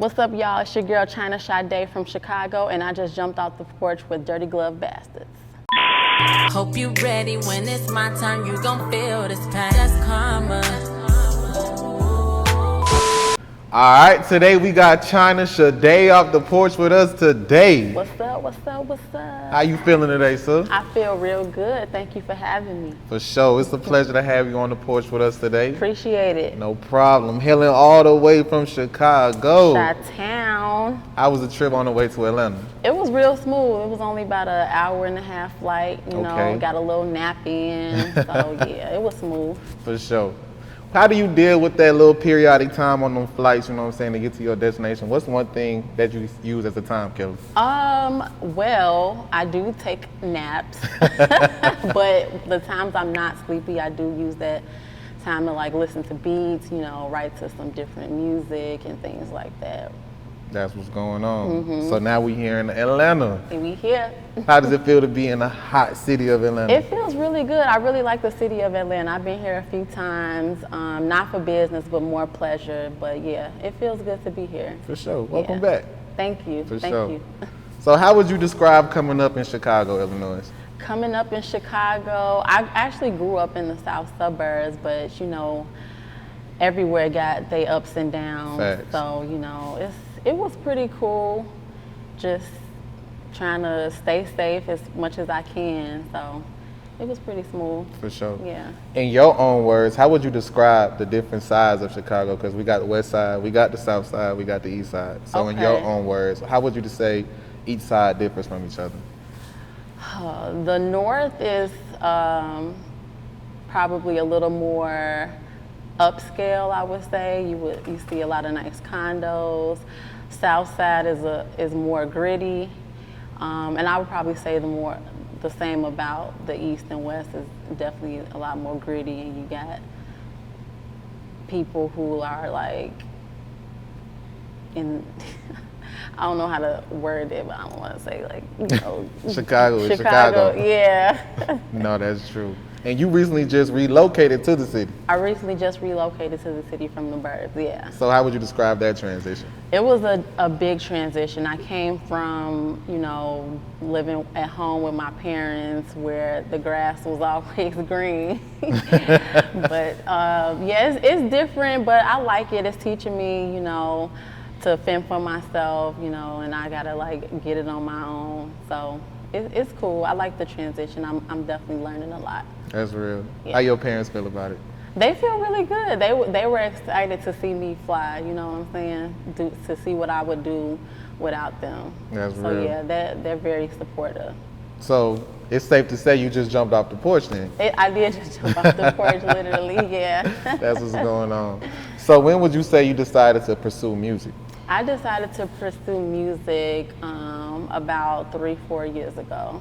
What's up, y'all? It's your girl China Shadae from Chicago, and I just jumped off the porch with Dirty Glove Bastards. Hope you ready when it's my turn. You gon' feel this pain. That's karma. All right, today we got China Shadae off the porch with us today. What's up? What's up? What's up? How you feeling today, sir? I feel real good. Thank you for having me. For sure. It's a pleasure to have you on the porch with us today. Appreciate it. No problem. Hailing all the way from Chicago. Chi-town. How was the trip on the way to Atlanta? It was real smooth. It was only about an hour-and-a-half flight. You know, got a little nap in. So, yeah, it was smooth. For sure. How do you deal with that little periodic time on them flights, you know what I'm saying, to get to your destination? What's one thing that you use as a time killer? Well, I do take naps, but the times I'm not sleepy, I do use that time to like listen to beats, you know, write to some different music and things like that. That's what's going on. So now we here in Atlanta. And we here. How does it feel to be in the hot city of Atlanta? It feels really good. I really like the city of Atlanta. I've been here a few times, not for business, but more pleasure. But yeah, it feels good to be here. For sure. Welcome back. Thank you. Thank you. So how would you describe coming up in Chicago, Illinois? Coming up in Chicago, I actually grew up in the south suburbs, but you know, everywhere got they ups and downs. Facts. So, you know, it was pretty cool, just trying to stay safe as much as I can. So it was pretty smooth. For sure. Yeah. In your own words, how would you describe the different sides of Chicago? Because we got the west side, we got the south side, we got the east side. So in your own words, how would you say each side differs from each other? The north is probably a little more upscale, I would say. You see a lot of nice condos. South side is more gritty, and I would probably say the same about the east and west is definitely a lot more gritty, and you got people who are like in I don't know how to word it, but I don't want to say like, you know, Chicago. Yeah. No, that's true. And you recently just relocated to the city. I recently just relocated to the city from the burbs, yeah. So how would you describe that transition? It was a big transition. I came from, you know, living at home with my parents where the grass was always green. But yeah, it's different, but I like it. It's teaching me, you know, to fend for myself, you know, and I gotta like get it on my own. So it's cool. I like the transition. I'm definitely learning a lot. That's real. Yeah. How your parents feel about it? They feel really good. They were excited to see me fly, you know what I'm saying? To see what I would do without them. That's real. So yeah, they're very supportive. So it's safe to say you just jumped off the porch then? I did just jump off the porch, literally, yeah. That's what's going on. So when would you say you decided to pursue music? I decided to pursue music about 3-4 years ago.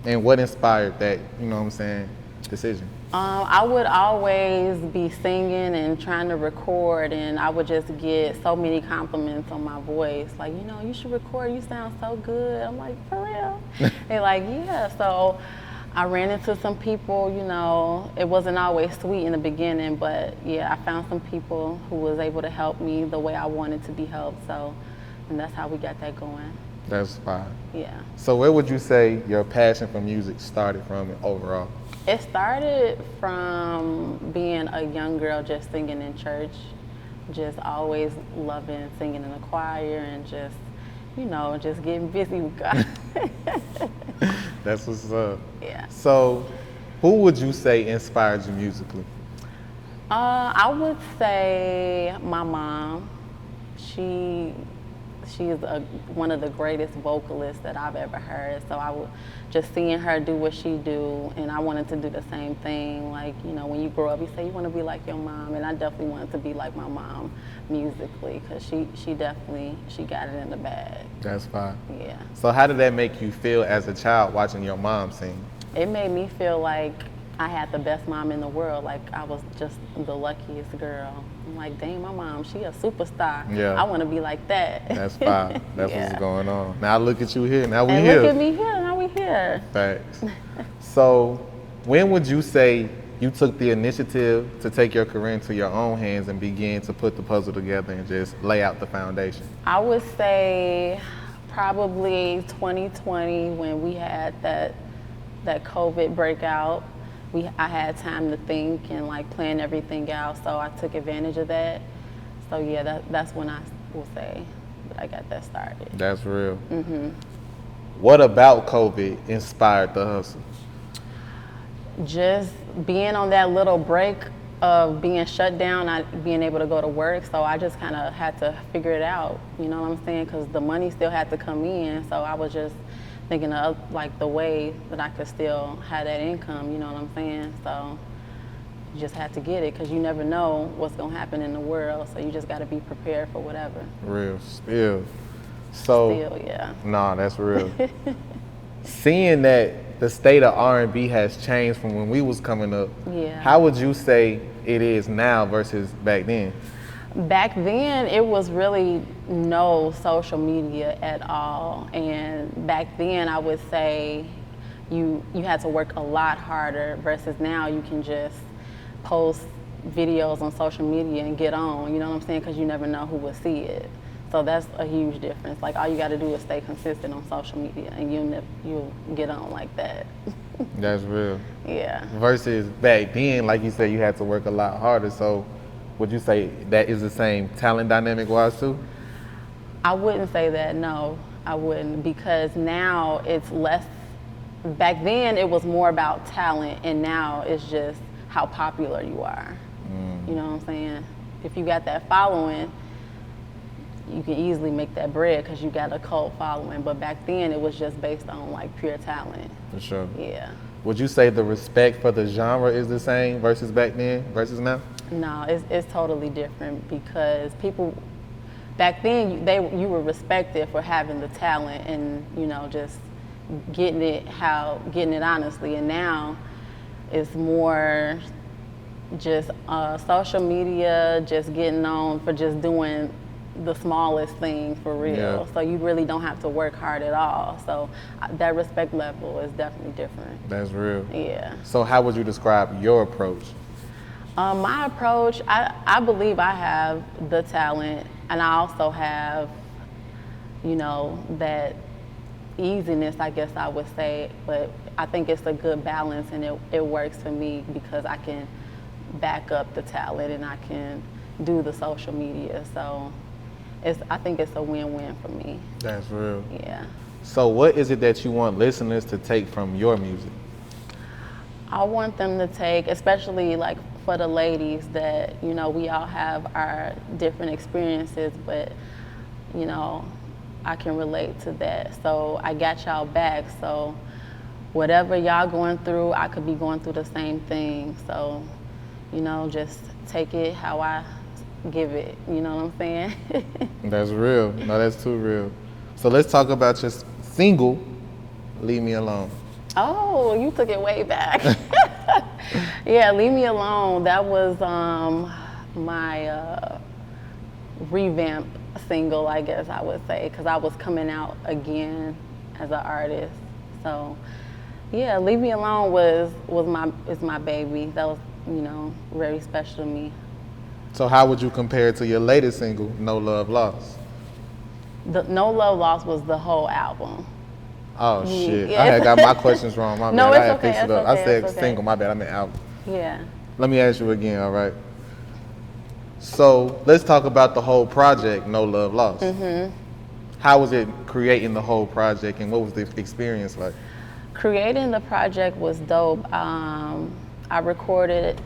And what inspired that, you know what I'm saying, decision? I would always be singing and trying to record, and I would just get so many compliments on my voice. Like, you know, you should record, you sound so good. I'm like, for real? They're like, yeah. So I ran into some people, you know, it wasn't always sweet in the beginning, but yeah, I found some people who was able to help me the way I wanted to be helped. So, and that's how we got that going. That's fine. Yeah. So where would you say your passion for music started from overall? It started from being a young girl just singing in church, just always loving singing in the choir and just, you know, just getting busy with God. That's what's up. Yeah. So who would you say inspired you musically? I would say my mom. She's one of the greatest vocalists that I've ever heard. So I would just seeing her do what she do, and I wanted to do the same thing. Like, you know, when you grow up, you say you want to be like your mom, and I definitely wanted to be like my mom musically, because she definitely got it in the bag. That's fine. Yeah. So how did that make you feel as a child watching your mom sing? It made me feel like I had the best mom in the world. Like I was just the luckiest girl. I'm like, dang, my mom, she a superstar. Yeah. I want to be like that. That's fine. That's Yeah. what's going on. Now look at you here. Now Look at me here. Now we here. Facts. So when would you say you took the initiative to take your career into your own hands and begin to put the puzzle together and just lay out the foundation? I would say probably 2020 when we had that COVID breakout. I had time to think and like plan everything out, so I took advantage of that. So yeah, that's when I will say that I got that started. That's real. What about COVID inspired the hustle? Just being on that little break of being shut down, not being able to go to work, so I just kind of had to figure it out, you know what I'm saying? Because the money still had to come in, so I was just thinking of like the way that I could still have that income, you know what I'm saying? So you just have to get it because you never know what's gonna happen in the world, so you just got to be prepared for whatever. Real spill. So Still, yeah. nah, that's real. Seeing that the state of R&B has changed from when we was coming up, Yeah. how would you say it is now versus back then? Back then, it was really no social media at all. And back then, I would say you had to work a lot harder versus now you can just post videos on social media and get on, you know what I'm saying? Because you never know who will see it. So that's a huge difference. Like all you got to do is stay consistent on social media and you'll get on like that. That's real. Yeah. Versus back then, like you said, you had to work a lot harder. So would you say that is the same talent dynamic wise too? I wouldn't say that, no, I wouldn't, because now it's less, back then it was more about talent and now it's just how popular you are. You know what I'm saying? If you got that following, you can easily make that bread because you got a cult following, but back then it was just based on like pure talent. For sure. Yeah. Would you say the respect for the genre is the same versus back then versus now? No, it's totally different because people back then you were respected for having the talent and you know just getting it honestly, and now it's more just social media, just getting on for just doing the smallest thing for real. Yeah. So you really don't have to work hard at all. So that respect level is definitely different. That's real. Yeah. So how would you describe your approach? My approach, I believe I have the talent and I also have, you know, that easiness, I guess I would say, but I think it's a good balance and it works for me because I can back up the talent and I can do the social media. So I think it's a win-win for me. That's real. Yeah. So what is it that you want listeners to take from your music? I want them to take, especially like for the ladies, that, you know, we all have our different experiences, but, you know, I can relate to that. So I got y'all back. So whatever y'all going through, I could be going through the same thing. So, you know, just take it how I give it. You know what I'm saying? That's real. No, that's too real. So let's talk about your single, Leave Me Alone. Oh, you took it way back. Yeah, Leave Me Alone. That was my revamp single, I guess I would say, because I was coming out again as an artist. So, yeah, Leave Me Alone is my baby. That was, you know, very special to me. So how would you compare it to your latest single, No Love Lost? The No Love Lost was the whole album. Oh shit! Yeah. I had got my questions wrong. My No, bad. it's I had okay, fixed it it's up. I okay, said it's okay. single. My bad. I meant album. Yeah. Let me ask you again. All right. So let's talk about the whole project, No Love Lost. Mm-hmm. How was it creating the whole project, and what was the experience like? Creating the project was dope. I recorded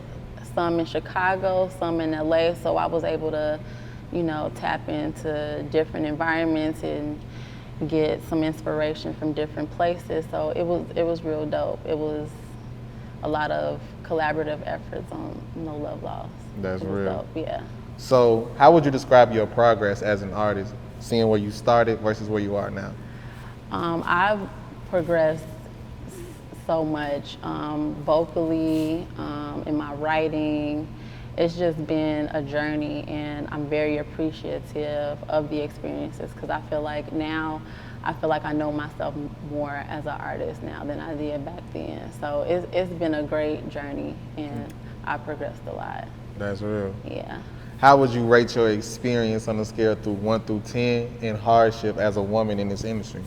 some in Chicago, some in LA, so I was able to, you know, tap into different environments and get some inspiration from different places. So it was real dope. It was a lot of collaborative efforts on No Love Lost. That's It was real. dope, yeah. So how would you describe your progress as an artist, seeing where you started versus where you are now? I've progressed so much vocally, in my writing. It's just been a journey, and I'm very appreciative of the experiences because I feel like now I feel like I know myself more as an artist now than I did back then. So it's been a great journey, and I progressed a lot. That's real. Yeah. How would you rate your experience on a scale through 1 through 10 in hardship as a woman in this industry?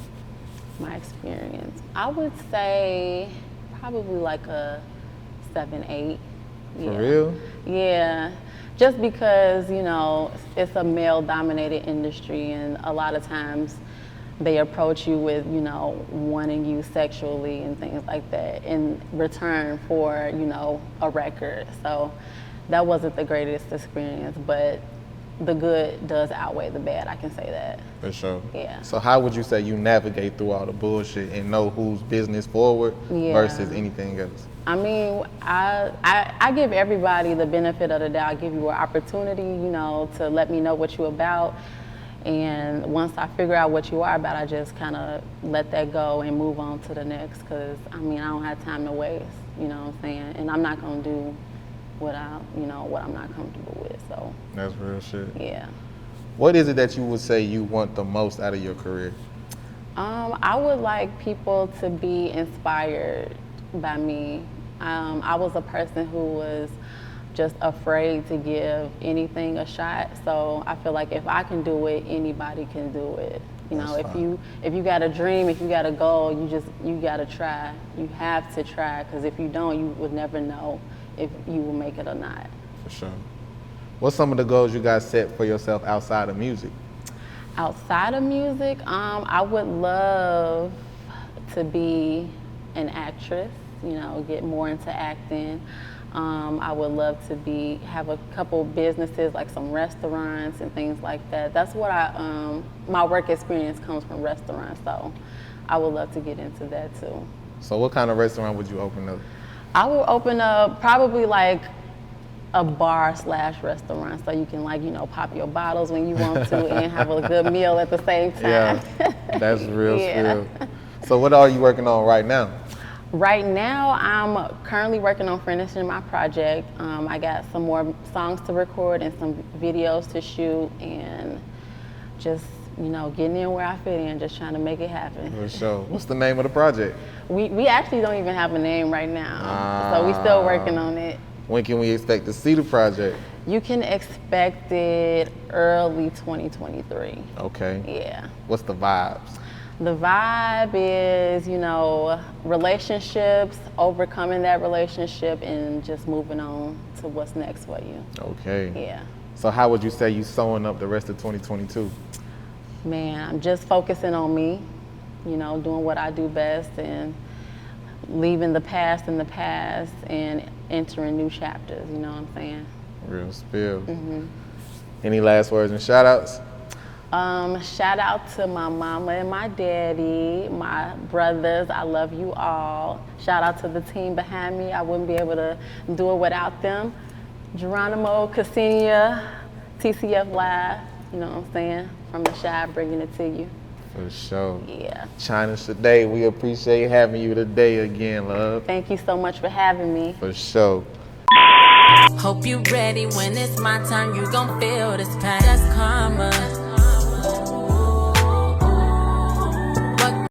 My experience, I would say probably like a 7, 8. For real? Yeah, just because, you know, it's a male-dominated industry, and a lot of times they approach you with, you know, wanting you sexually and things like that in return for, you know, a record. So that wasn't the greatest experience, but the good does outweigh the bad, I can say that. For sure. Yeah. So how would you say you navigate through all the bullshit and know who's business forward versus anything else? I mean, I give everybody the benefit of the doubt. I give you an opportunity, you know, to let me know what you're about. And once I figure out what you are about, I just kind of let that go and move on to the next. Because, I mean, I don't have time to waste, you know what I'm saying? And I'm not going to do what I'm not comfortable with, so. That's real shit. Yeah. What is it that you would say you want the most out of your career? I would like people to be inspired by me. I was a person who was just afraid to give anything a shot, so I feel like if I can do it, anybody can do it. You know, if you got a dream, if you got a goal, you got to try. You have to try, because if you don't, you would never know if you will make it or not. For sure. What's some of the goals you guys set for yourself outside of music? Outside of music, I would love to be an actress, you know, get more into acting. I would love to have a couple businesses, like some restaurants and things like that. That's what my work experience comes from restaurants, so I would love to get into that too. So what kind of restaurant would you open up? I would open up probably like a bar/restaurant, so you can, like, you know, pop your bottles when you want to and have a good meal at the same time. Yeah, that's real Yeah. spill. So what are you working on right now? Right now, I'm currently working on finishing my project. I got some more songs to record and some videos to shoot, and just, you know, getting in where I fit in, just trying to make it happen. For sure. What's the name of the project? We actually don't even have a name right now, so we're still working on it. When can we expect to see the project? You can expect it early 2023. Okay. Yeah. What's the vibes? The vibe is, you know, relationships, overcoming that relationship, and just moving on to what's next for you. Okay. Yeah. So how would you say you sewing up the rest of 2022? Man, I'm just focusing on me, you know, doing what I do best and leaving the past in the past and entering new chapters, you know what I'm saying? Real spill. Mm-hmm. Any last words and shout outs? Shout out to my mama and my daddy, my brothers, I love you all. Shout out to the team behind me, I wouldn't be able to do it without them. Geronimo, Ksenia, TCF Live, you know what I'm saying? From the Shy, bringing it to you. For sure. Yeah. China Shadae, we appreciate having you today again, love. Thank you so much for having me. For sure. Hope you ready when it's my time, you gon' feel this pain. That's karma.